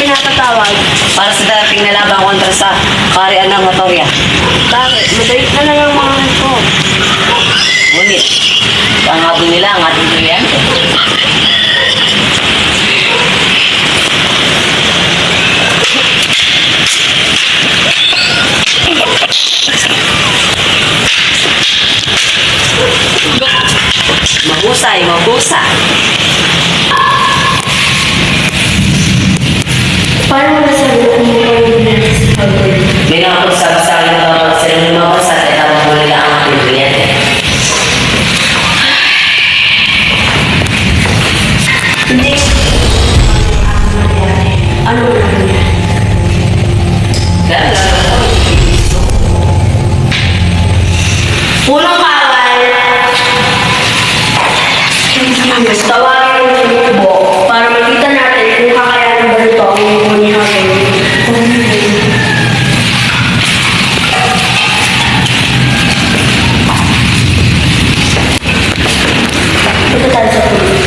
natatawag? Para sa darating na laban kontra sa kaharian ng Notoria. Bakit? Madali na lang ang mga ko. Ngunit, ang habol nila ang ating brilyante. Mahusay, mabusa. Paano mo nasabi kung hindi sa pag-ibig? May nakapagsabi sa akin na bawal sila ng mga bansa at habang mo nila ang ating brilyante. Hindi. Ano ba nangyari? Lalo ako. Unang kawal. Tawagin mo si Bubo para makita natin kung kakayanin ba nito ang ipunin natin. Ito tayo sa pulis.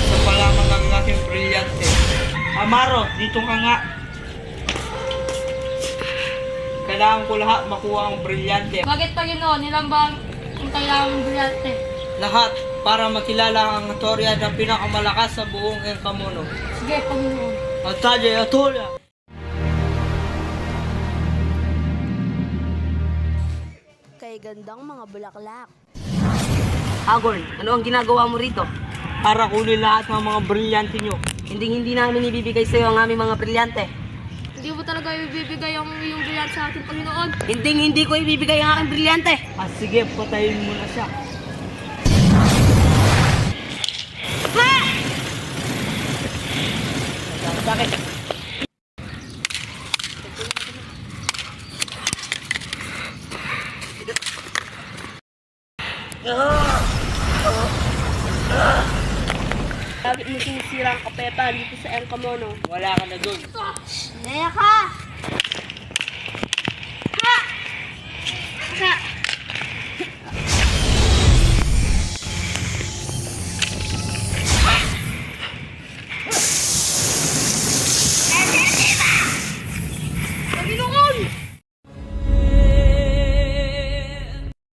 Sa palaman ng aking brilyante. Amaro, dito ka nga. Kailangan ko lahat makuha ang brilyante. Bakit Panginoon? Ilan ba ang kailangang brilyante? Lahat para makilala ang Notoria na pinakamalakas sa buong Encamuno. Sige, Panginoon. At Tajay Atolia! Kay gandang mga bulaklak. Agorn, ano ang ginagawa mo rito? Para kunin lahat ng mga brilyante nyo. Hindi namin ibibigay sa iyo ang aming mga brilyante. Hindi mo talaga ibibigay ang iyong brilyante sa ating Panginoon. Hindi ko ibibigay ang aking brilyante. Sige, patayin mo na siya. Bakit? Bakit mo sinisira ang kapepa dito sa Encamuno? Wala ka na dun. Naya ka!